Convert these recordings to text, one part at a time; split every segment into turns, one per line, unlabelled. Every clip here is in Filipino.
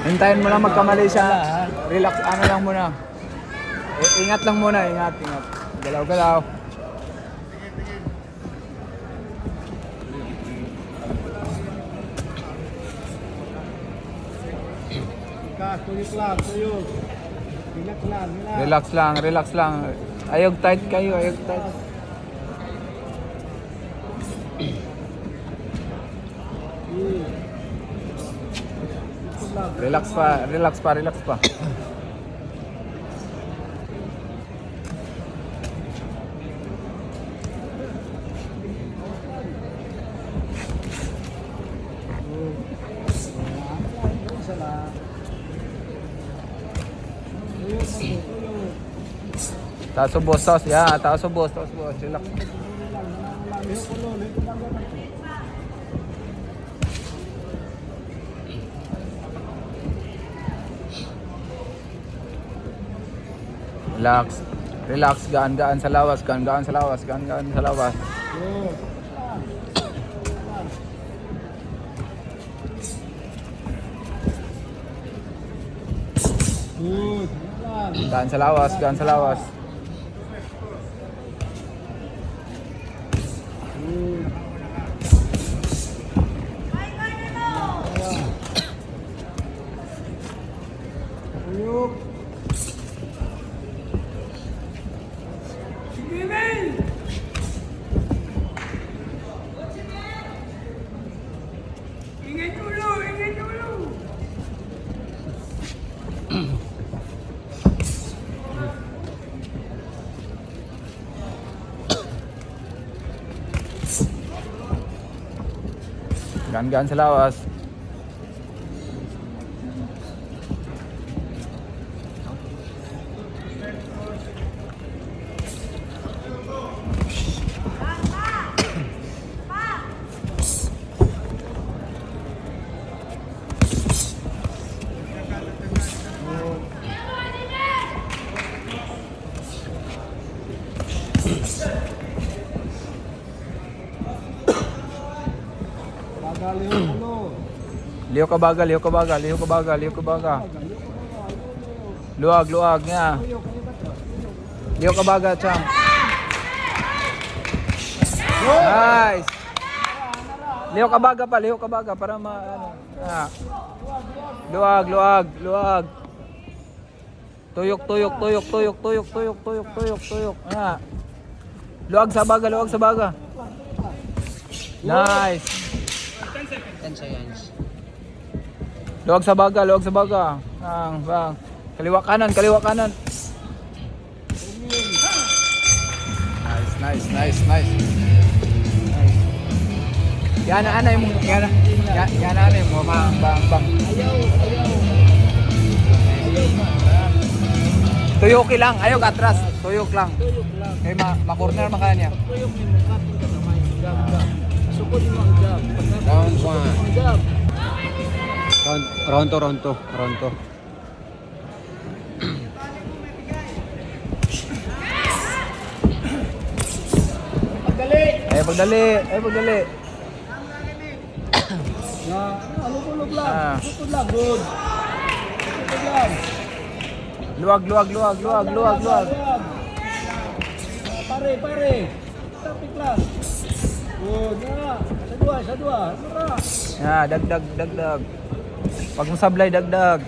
Hintayin mo lang magkamali siya. Relax, ano lang muna. Ingat lang muna, ingat. Galaw-galaw.
Tuyok.
Relax lang. Ayog tight kayo, ayog tight. Relax pa. Taas ubos, taas ubos. Relax. Relax, gaan sa lawas. Gaan sa lawas. Gaan sa lawas. Liho ka baga. Luwag niya. Liho ka baga, champ. Nice. Liho ka baga para Luwag. Tuyok. Luwag sa baga. Nice.
10 seconds.
Luwag sa baga. Bang. Kaliwa kanan. Nice. Yan anay mo. Bang. Tuyok lang, ayog atras. Tuyok lang. Kay ma-corner man kanya.
Tuyok ni mo kapin ka naman. Jab. Sukod mo ang jab.
Round 1.
Jab.
Ronto.
Pagdali.
Lulog lang. Sukod lang. Good. Sukod lang.
Luwag.
Pare. Tapik lang. Good. Sa dua.
Dagdag. Pag masablay, dagdag.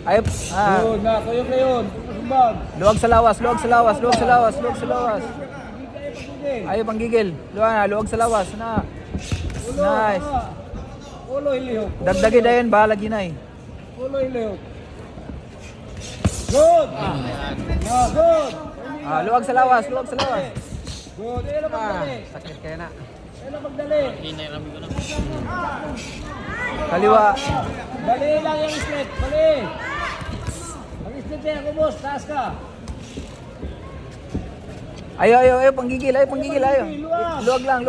Ayop.
Good. Tuyok na yun. Sumbag.
Luwag sa lawas. Ayaw panggigil. Luwag sa lawas na. Nice.
Ulo ilihok.
Dagdagi dayon bahala ginay.
Ulo ilihok. Good. Good.
Luwag sa lawas.
Good. Elo magdali.
Sakit kaya na.
Elo magdali.
Kaliwa.
Bali lang yung split. Bali. Ang split niya ako boss. Taas ka.
Ayaw panggigil. Luwag lang.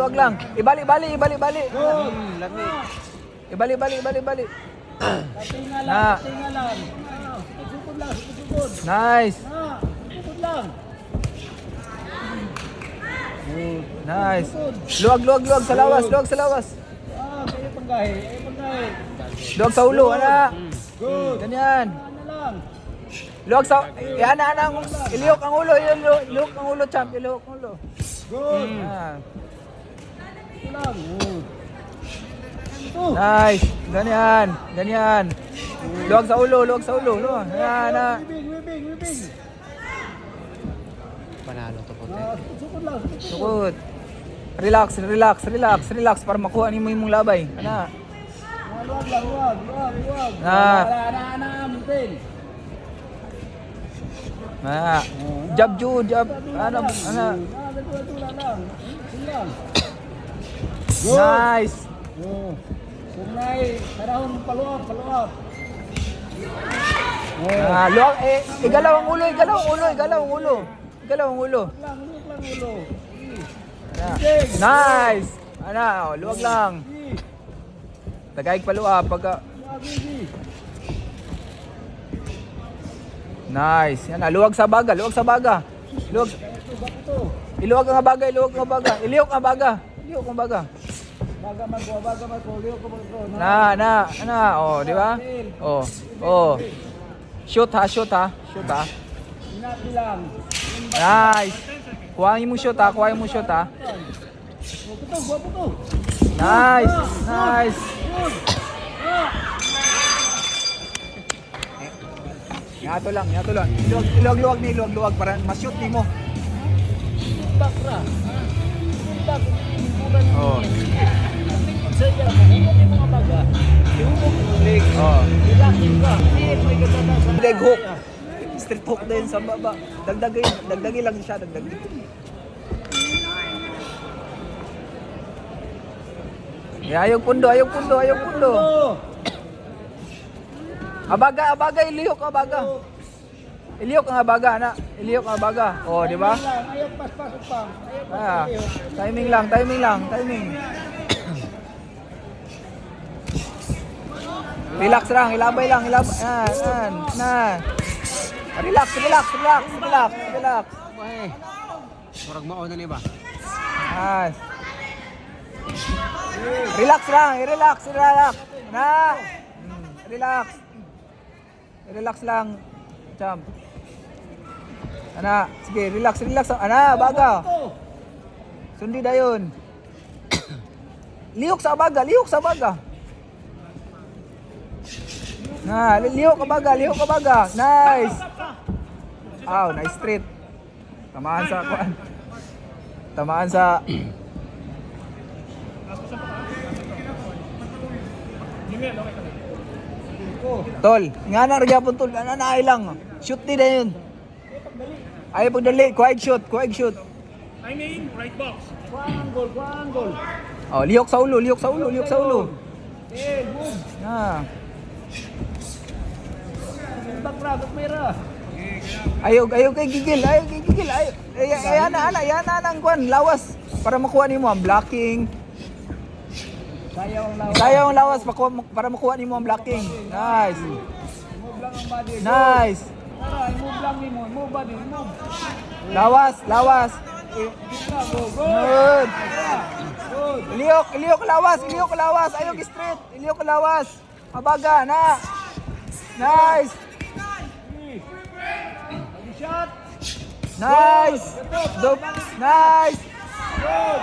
Ibali.
Good.
Ibali.
Katinga lang. Sukod lang.
Nice.
Na, tukod lang. Good.
Nice. Luwag sa lawas, luwag sa lawas.
Kayo panggahe, kayo panggahe.
Luwag sa ulo, ana.
Good.
Ganyan.
Ano lang.
Luwag sa, ana, iliyok ang ulo, iliyok ang ulo, champ, iliyok ang ulo.
Good.
Ah.
Ito lang. Good. Ito.
Nice. Ganyan. Luwag sa ulo, luwag. Yan, na.
Wibing.
Panalo to po.
Sukod lang.
Sukot. Relax para makuha ni mo yung labay. Ana.
Luwag lang, luwag.
Na.
Muntin.
Na. Jab. Ana.
Tula lang. Silang.
Nice.
Sunay, karahon paluap.
Luwag, igalaw ang ulo.
Lang ulo.
Ana. Nice. Ana, luwag lang. Tagaig paluap pagka. Nice. Yan, luwag sa baga. Luwag. Iluwag ang baga. Iliyok ang baga.
Baga magko.
Na. Oh, di ba? Oh. Shoot ha.
Inati lang.
Nice. Kuhain mo shoot ha.
Buto.
Nice. Yato lang. Iluwag para ma-shoot ni mo.
Bakra.
Oh.
Saya mo mga baga.
Leg. Oh.
Ilakin ka. May ganda sa
Leg hook. Street hook din sa baba. Dagdagin lang siya. Ayaw pundo. Abaga, iliyok ang abaga. Iliyok ang abaga. Oh, di ba?
Ayaw pas-pasok pa.
Timing lang. Relax lang, ilabay lang. Yan. Relax.
Murag mauna ni ba?
Nice. Relax lang, relax. Na. Relax lang. Champ. Ana, sige, relax. Ana, baga. Sundi dayon. Lihok sa baga. Na, lihok ka baga. Nice. Nice straight. Tamaan sa Tol, nga na gyapon tol, naay lang. Shoot di dayon. Ay pagdali, quiet shoot.
I mean, right box. Kuang goal.
Oh, lihok sa ulo.
Move.
Na.
Bakra, gagmera.
Ayaw kay gigil. Ayan na ang kwan, lawas para makuha nimo ang blocking. Sayang ang lawas para makuha nimo ang blocking. Nice.
Move lang ang body.
Nice.
Tara, move lang nimo. Move body, move.
Lawas.
Go.
Good.
Good.
Iliyok lawas. Ayaw straight. Iliyok lawas. Abaga na. Nice.
Shot.
Nice. Nice.
Good.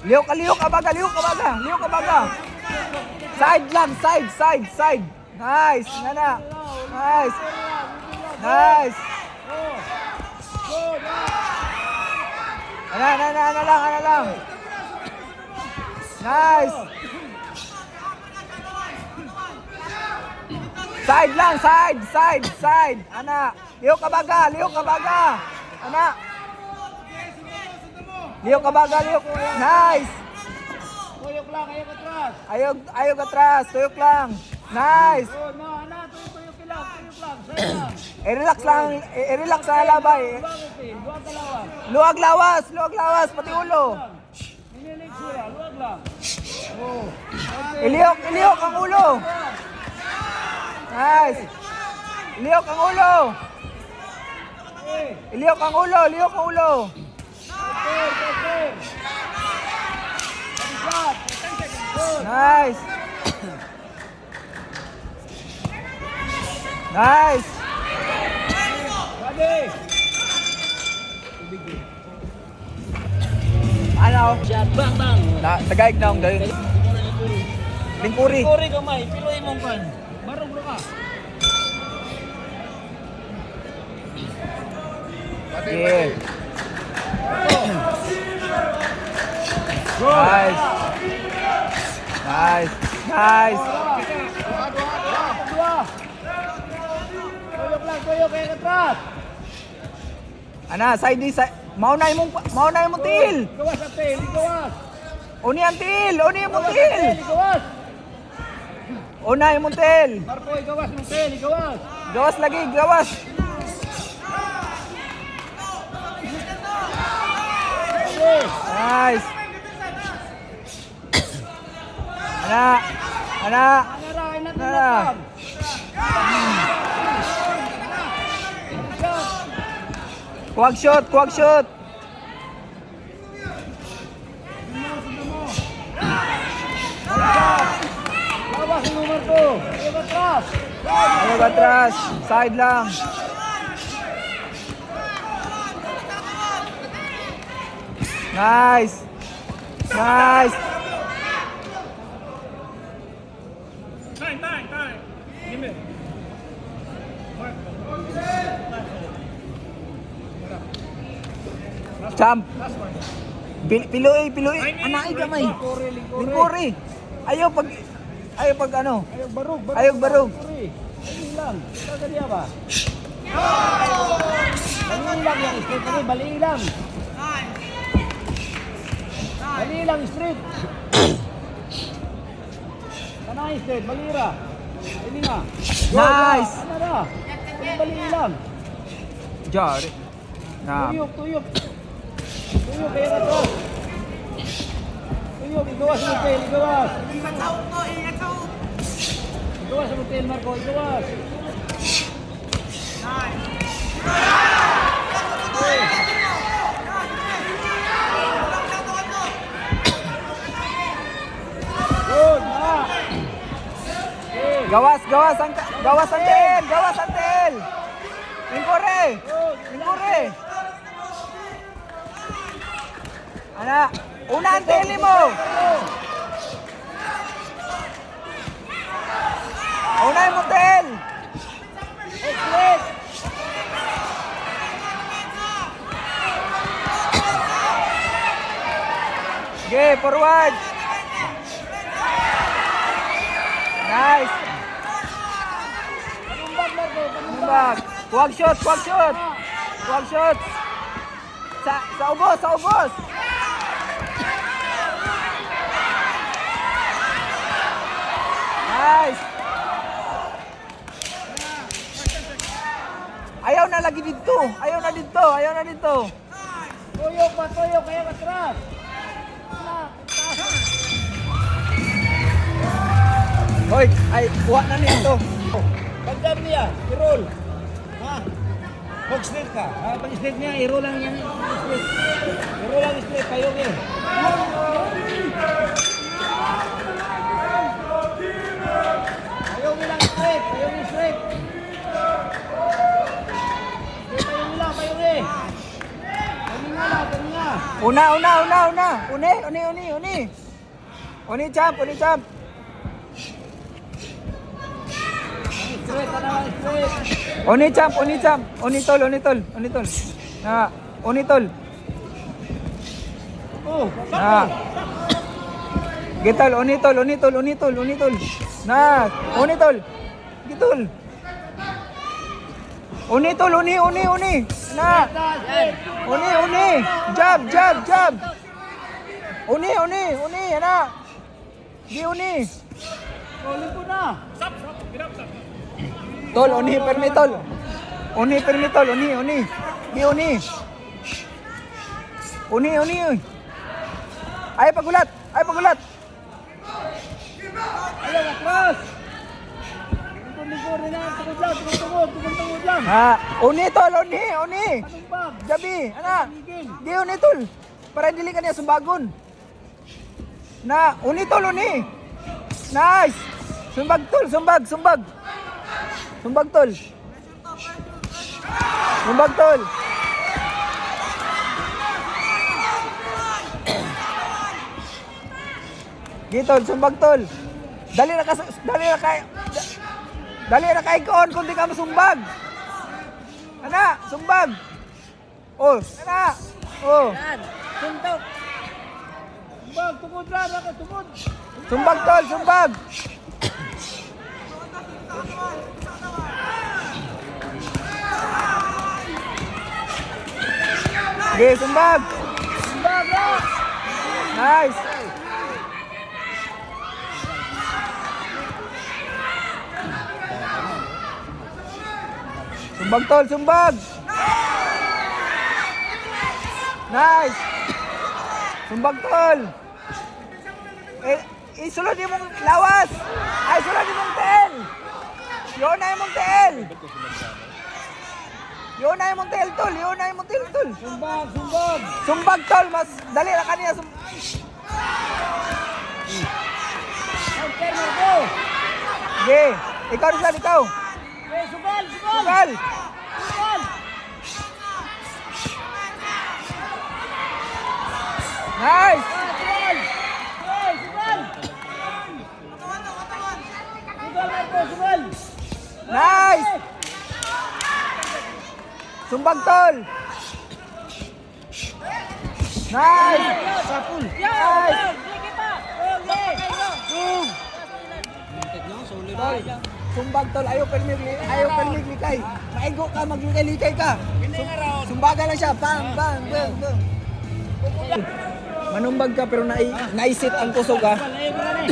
Liyok abaga. Side lang, side. Nice. Nana. Nice.
Good.
Ana lang. Nice. Side lang, side. Ana. Liyok kabaga. Ana. Liyok kabaga. Nice.
Tuyok lang, atras.
Ayaw atras. Tuyok lang. Nice.
Good. No, ana, tuyok lang. Side lang.
Relax lang. Relax sa labay.
Luwag lawas.
Luwag lawas. Pati ulo.
Inilig siya, luwag lang. Oh.
Iliyok ang ulo. Nice. Iliyok ang ulo. Iliyok ang ulo, iliyok ang ulo. Nice. Nice. Ano?
Shot, bang, bang.
Tagaig na akong dahil. Lingkuri.
Kuri kamay, piloy mong kan. Barog na ka.
Yeah. Nice. Nice. Nice.
Dua. Tuyok lang, tuyok kaya katras.
Ana, side ni side. Maunay mong til.
Gawas at tail, gawas.
Uni ang til, uni ang mong til.
Gawas.
Unay mong til.
Marco, gawas mong tail, gawas.
Gawas lagi, gawas. Nice. Ana. Ana. Ana. Kuwag shot, kuwag shot.
Gawas mo Marco. Ayaw katras.
Ayaw atras. Side lang. Nice. Nice. Champ. Piloy. Anay gamay. Lingkuri. Ayaw pag ano. Ayaw barog.
Bali lang. Saka niya ba? Bali lang yung straight kami, bali lang. Bali lang straight. Kanay straight, balira. Ini nga.
Nice.
Ano na? Bali lang.
Jari. Na.
Tuyok. Tuyok kaya na to. Tuyok, igawas mo tail, igawas. Igawas mo tail, Marco, igawas. Good, na.
Gawas ang tail. Lingkuri. Ana, una ang tail mo. Unay mo tail.
Straight.
Okay, forward. Nice.
Panumbag, Marco, panumbag.
Bag. Kuwag shot. Sa ubos. Nice. Ayaw na lagi dito. Ayaw na dito.
Tuyok, kaya katras.
Hoy, ay kuha na nito.
Pag-jab niya, i-roll. Ha? Hook straight ka. Pag straight niya, i-roll lang yan. I-roll lang straight, kayo eh. Kayo lang straight. Kayo eh. Kami nga.
Una. Uni champ.
Straight, straight.
Uni champ. Uni tol. Na, uni tol.
Oh,
Na. Gitol, uni tol. Na, uni tol. Gitol. Uni tol. Na. Uni. Jab. Uni, ana. Di uni.
Rolling ko na.
Tol, uni, permi tol. Uni. Di uni. Uni. Ay pagulat.
Ayaw, atras. Ito likod na lang. Tungod lang.
Ha, uni tol, uni.
Panumbag.
Gabi, ana.
Gigil.
Di uni tol. Para dili ka niya sumbagon. Na, uni tol, uni. Nice. Sumbag tol, sumbag. Sumbag tol. Sumbag tol. Gitol, sumbag tol. Dali na kay koon kung di ka masumbag. Ana, sumbag. Oh, ana. Oh,
Yan. Suntok. Tumbag, tungod lang. Tungod.
sumbag tol, sumbag. Okay, sumbag.
Tumbag lang.
Nice. Sumbag tol, sumbag. Nice. Sumbag tol. Isulod yung mong lawas. Ay, sulod yung mong tel. Yun na yung mong tel. Yun na yung mong tel tol.
Sumbag.
Sumbag tol, mas dali na kaniya.
Okay, Marco.
Okay, ikaw rin ikaw.
Okay, sugal.
Sugal. Nice.
Sugal. Sugal, Marco, sugal.
Nice. Sumbag tol. Nice.
Sapul.
Nice.
Muntik nyo, solid.
Tol, sumbag tol, ayaw permig likay. Maigo ka, maglikay-likay ka. Sumbaga lang siya, bang. Manumbag ka pero naisit ang kusog ha.
Ayaw mo na eh.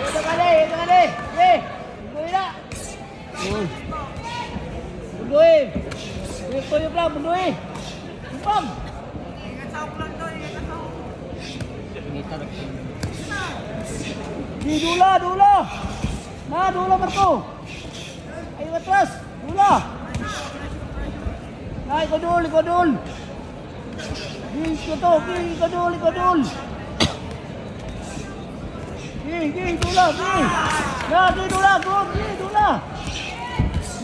Ito ka na. Eh, bunduin na. Bunduin. Tuyok lang, bunduin. Sumpang.
Ngita na.
Di, dula. Dula, Marco. Ay, atras. Dula. Ay, ikodol. Di, ikodol. Di, dula. Na, di, dula.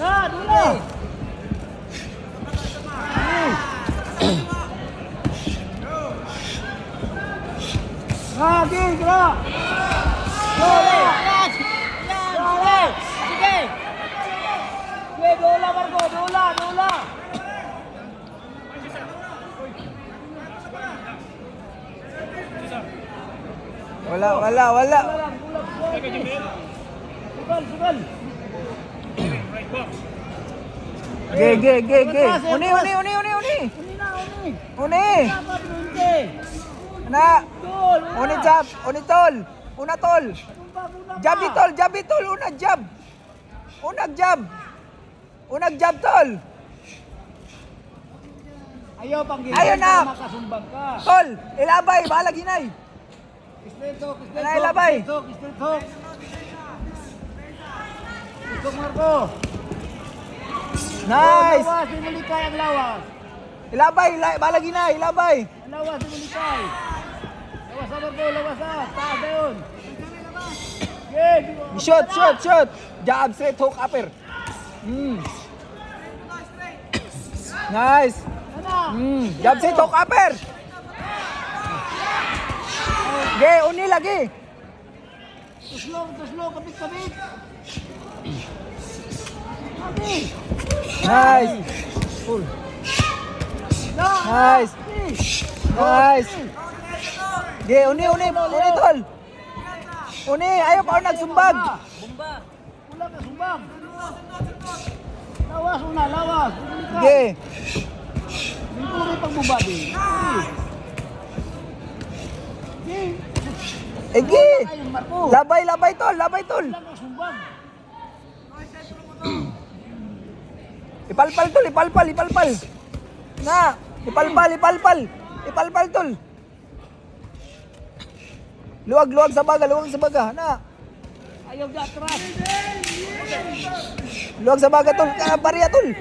Na, dula. Di, dula. Sige. Dula, Marco. Dula.
Wala.
Sugal.
Ge. Uni. Na. Uni jab. Uni tol. Una tol. Jabi tol. Unag jab tol.
Ayaw pang
Ayaw na.
Makasumbag ka.
Tol, ilabay, bahala ginay.
Isteltok.
Ano, ilabay?
Isteltok. Isteltok, Marco.
Nice.
Lawas, simulikay ang lawas.
Ilabay, bahala ginay, ilabay.
Ang lawas, simulikay. Lawas sa Marco, lawas sa. Taas na yun.
Shoot. Jab, straight hook, upper. Nice. Jab, straight hook, upper. Ge, uni lagi.
Tuslong, kapit.
Nice. Nice. Ge, uni tol. Uni, ayaw pa ako nagsumbag.
Wala ka sumbag. Lawas una, lawas.
Ge.
Lingkuri pagbubadi.
Egi.
Ayun, Marco.
Labay tol.
Wala ka sumbag.
Ipalpal tol. Na, ipalpal tol. Luwag sa baga, luwag sa baga. Na.
Ayaw ka atras.
Luwag sa baga tol, bariya tol.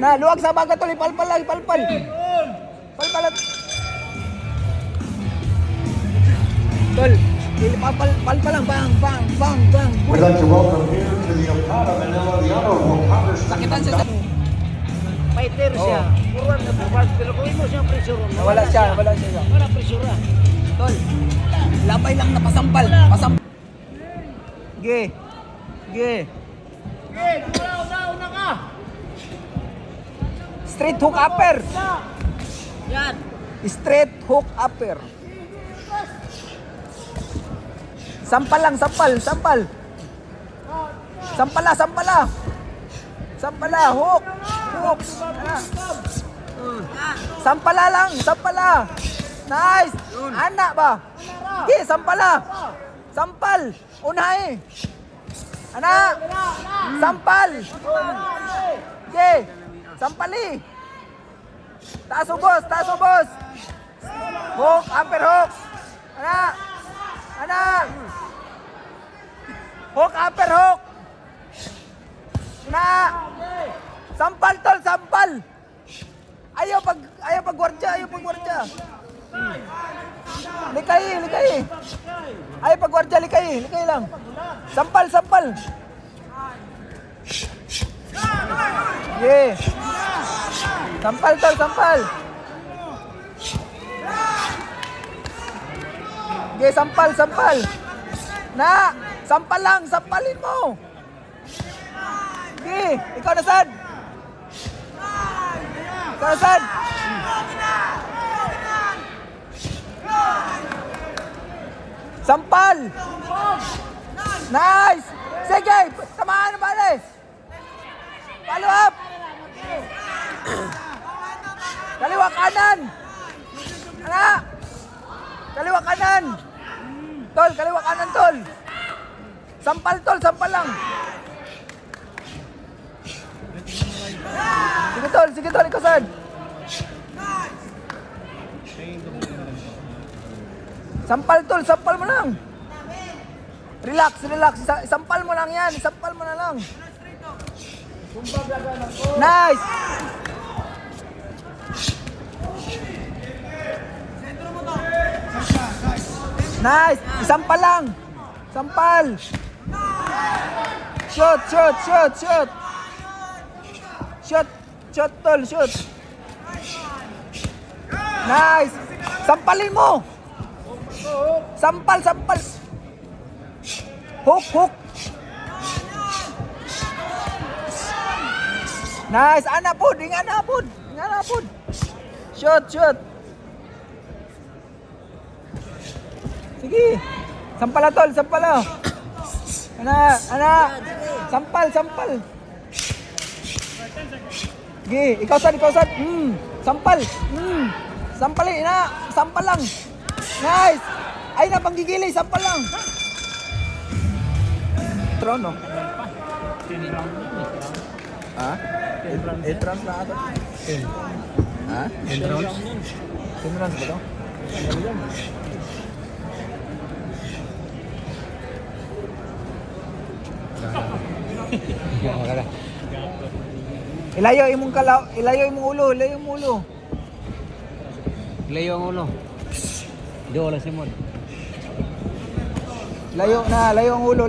Na, luwag sa baga tol, ipalpal lang, ipalpal. Palpal. Tol, palpal lang, bang.
We'd like to welcome here to the Okada Manila the Honorable Congressman.
Sakitan siya sa...
Fighter siya. Puruan na bukas. Pero kung mo siyang pressure,
Wala siya.
Wala pressure ah.
Tol, labay lang na pasampal. Ge.
Okay, una ka.
Straight hook upper.
Yan.
Straight hook upper. Sampal lang, sampal. Sampala, hook. Sampala. Nice. Anak ba? Sige, sampala. Sampal. Unahin. Anak. Sampal. Sige. Sampali. Taas ubos. Hook, upper hook. Anak. Hook, upper hook. Anak. Sampal tol, sampal. Ayaw pag gwardya. Likay. Ayaw pag gwardya, likay lang. Sampal. Yeah. Sampal tol, sampal. Okay, sampal. Na, sampal lang, sampalin mo. Okay, ikaw na sad. Sampal. Nice. Sige, tamaan na bales. Follow up. Kaliwa kanan. Anak. Kaliwa kanan. Tol, kaliwa kanan tol. Sampal tol, sampal lang. Sige tol, ikaw sad. Sampal tol, sampal mo lang. Relax. Sampal mo lang yan, sampal mo na lang. Nice. Nice. Sampal lang. Sampal. Shoot. Shoot tol, shoot. Nice. Sampalin mo. Sampal. Hook. Nice. Anak pud. Shoot. Sige. Sampala tol, sampala. Anak. Sampal. Sige, ikaw sad. Sampal. Sampalin na. Sampal lang. Nice. Ay na panggigilay, sampal lang. Trono. Ha? 8 rounds na ata. Ha? 10 rounds? 10 rounds ba ito? Ilayo imong ulo.
Layo ang ulo. Di wala si Mod.
Layo ang ulo.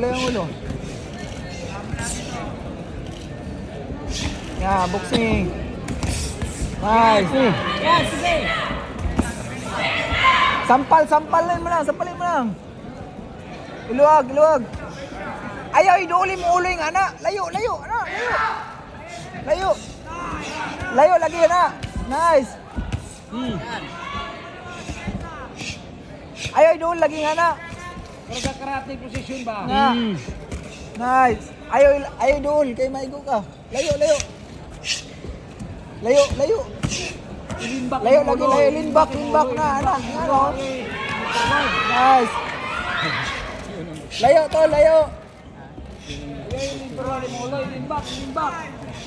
Yeah, boxing. Nice.
Yan, sige.
Sampalin mo lang. Iluwag. Ayaw, iduuli mo ulo yung anak. Layo. Layo lagi na. Nice. Ayaw, iduuli lagi nga na.
Pero sa karate position ba?
Nice. Ayaw iduuli. Kay maigo ka. Layo. Layo lagi. Lean back na anak. Nice. Layo.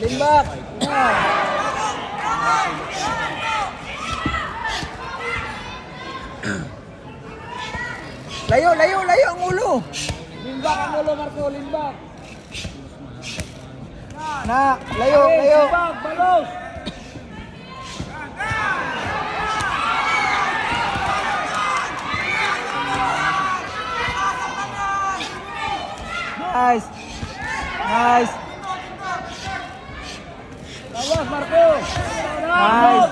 Lean back. Yeah. Layo, layo, layo ang ulo.
Limbak ang ulo, Marco, limbak.
Na, layo, layo.
Limbak, balos.
Nice. Nice.
Bawas, Marco.
Nice.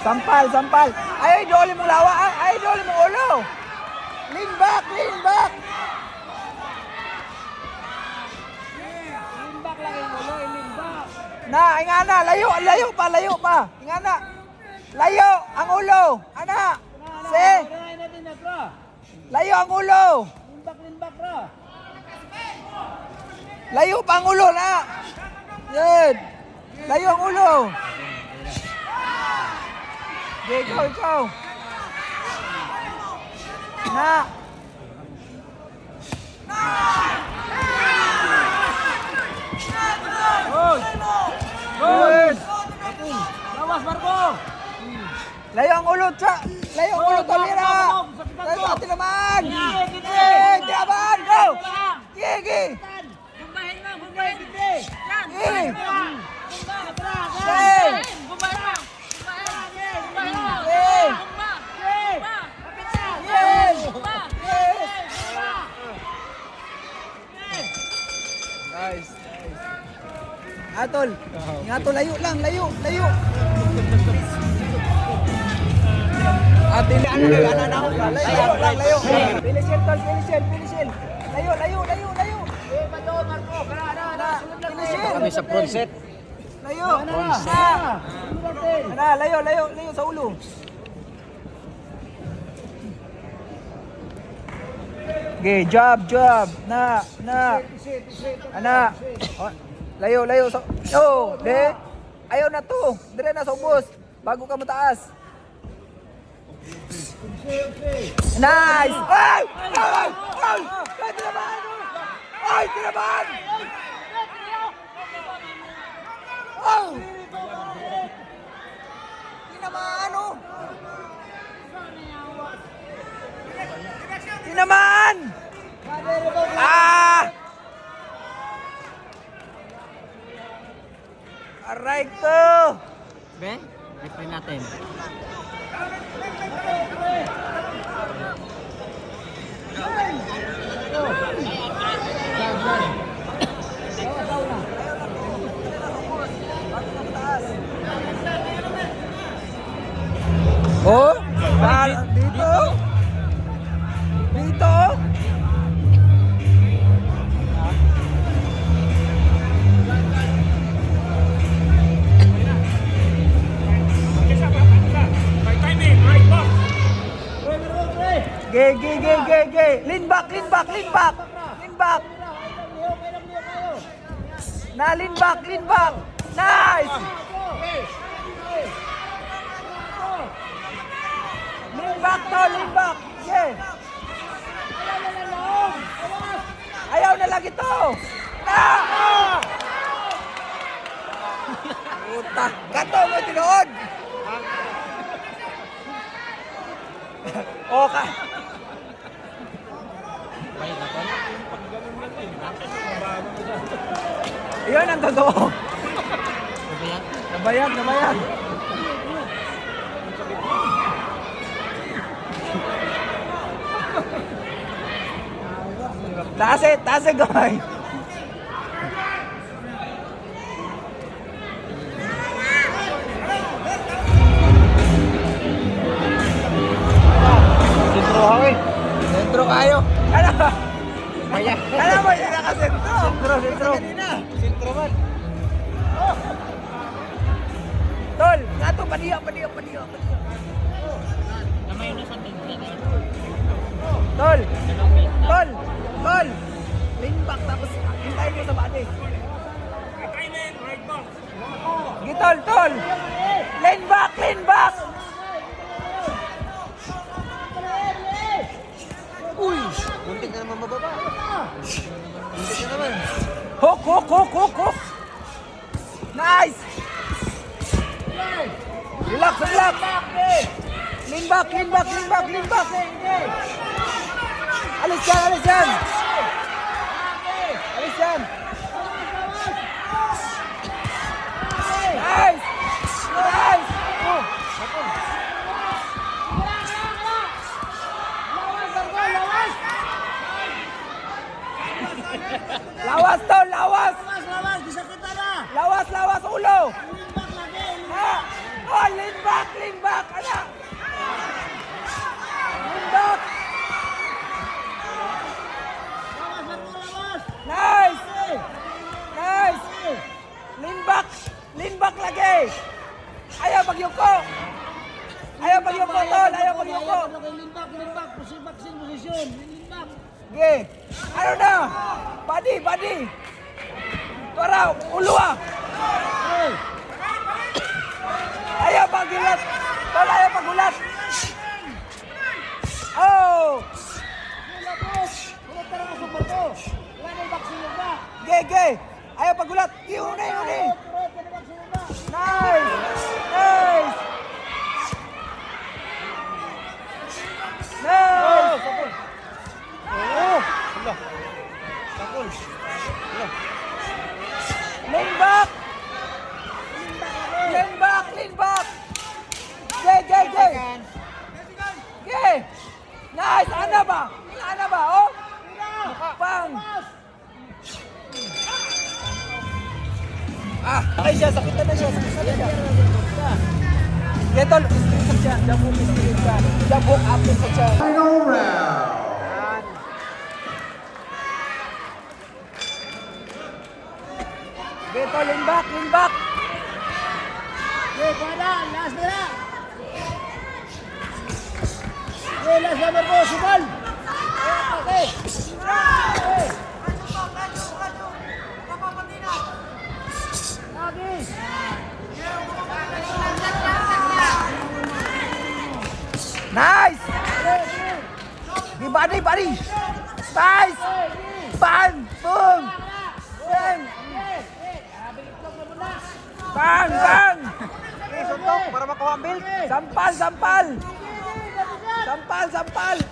Sampal, sampal. Ay, idoli mong lawa. Ay, idoli mong ulo. Lean back, lean back.
Limbak lang yung ulo, limbak.
Na, inga na, layo, layo pa, layo pa. Inga na. Layo ang ulo. Ana. Se.
Kanain natin na, bro.
Layo ang ulo.
Limbak, bro.
Layo pa ang ulo na. Yan. Layo ang ulo. Okay, ikaw, ikaw. Na. Good.
Bawas, Marco.
Layo ang ulo, layo ang ulo, Tolera. Layo atin naman. Eh, tinaman, go. Gigi.
Bumbahin mo, bumbahin. Yan.
Gigi.
Bumba.
Hey.
Bumbahin.
Hey. Yes. Nice. Atol. Atol, layo lang, layo, layo. Atin, ano na, layo lang, layo. Finish it, Tol, finish it, finish it. Layo, layo, layo, layo. Finish it.
Kami sa front set.
Layo. Na, layo, layo, layo sa ulo. Okay, job. Na. Ana. Oh, layo, layo sa. Oh, de. Ayaw na to. Dire na sa ubos. Bago ka mataas. Nice. Ay! Ay! Ay! Ay, tinaman! Ay, tinaman! Oh! Tinaman, oh! Tinaman! Ah! Aray ko!
Ben, replay natin.
Oh? Dito? Dito? Ge. Lean back. Na, lean back. Nice! Lean back. Yeah. Ayaw na lagi to. Ah! Puta, gato mo tinood. Okay. Iyon ang totoo. Nabayag. Taas it, gamay. Sentro kayo. Ano mo yun nakasentro? Sentro. Sentro man. Tol, ngato, padiya. Tol. Lean back tapos hintayin mo sa body. Tol. Lean back. Uy,
Muntik na naman mababa. Muntik na naman.
Hook. Nice. Relax. Lean back. Alis yan, alis yan. Alis yan. Nice! Nice! Oh. Lawas tol, lawas!
Lawas, bisa kita na.
Lawas, lawas, ulo!
Limbak lagi.
Ha? Oh, lean back, anak! Lean back!
Lawas, Marco, lawas.
Nice! Nice! Lean back lagi! Ayaw pagyuko! Ayaw pagyuko, tol! Ayaw pagyuko!
Limbak, posisyon. Limbak.
Okay. Ano na? Body! Tora, ulo ah! Ayaw pagulat! Tol, ayaw pagulat! Oh!
Ulit tara ka sa Marco. Wala na yung vaccine yung ba?
Ge! Ayaw pagulat! Iuni!
Turot, yan ang vaccine yung ba?
Nice! Nice! Nice! Lean back! Lean back! Ge! Nice! Ana ba? Oh? Pang! Ay siya, sakitan na siya. Getol, screenshot siya. Jabok screenshot. Jabok upload sa siya.
Final round.
Getol, lean back.
Okay, para. Last na na. Okay, last na Marco. Subal. Okay. Okay. Lagi.
Nice! Di body! Nice! Bang! Boom! Bang!
Suntok para makuha ang belt.
Sampal!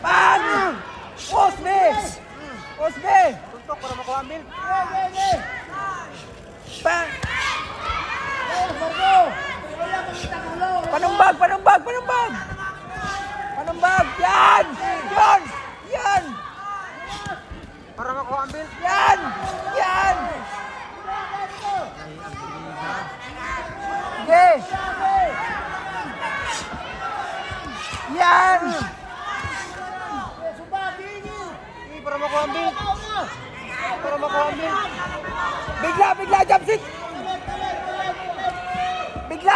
Bang! Osbe!
Suntok para makuha ang belt.
Bang!
Marco. Wala kang itakulo.
Panumbag! Yan!
Para makuha ang belt.
Yan! Okay! Yan!
Para makuha ang belt.
Bigla, jump sit! Bigla!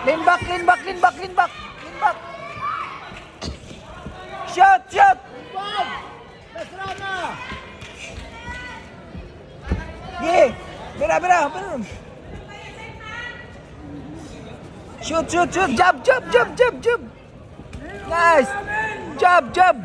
Lean back! Shot! Yeah! Bira! Shoot! Jab! Nice! Jab! Jab!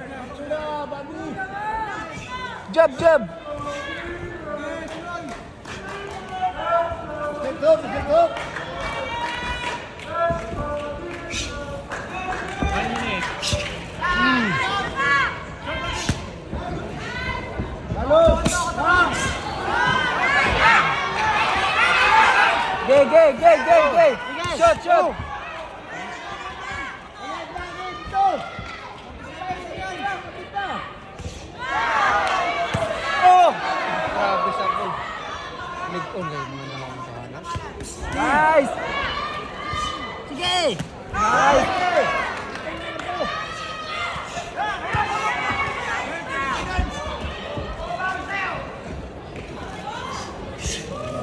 Gay! Shoot! Oh!
Grabe sa ako. Lig-on kayo mga nalang tahanan.
Nice!
Sige!
Nice!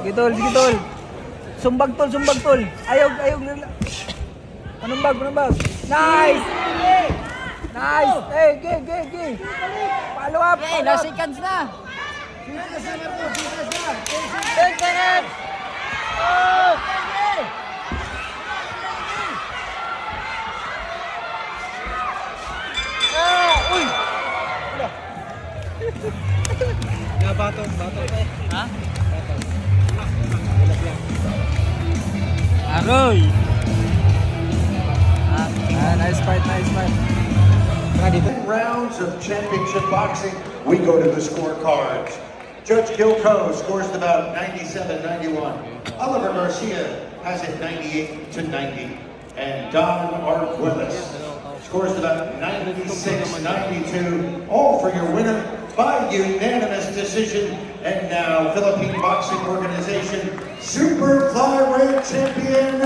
Sige tol. Sumbag tol. Ayaw. Panumbag. Nice! Hey, gay. Follow up.
Last seconds na.
Bato pa eh. Ha? Aroy!
nice fight, nice fight. Tara dito.
Rounds of championship boxing, we go to the scorecards. Judge Gil Coe scores it about 97-91. Oliver Garcia has it 98-90. And Don Arguelles scores it about 96-92. All for your winner by unanimous decision. And now, Philippine Boxing Organization Super Flyweight Champion,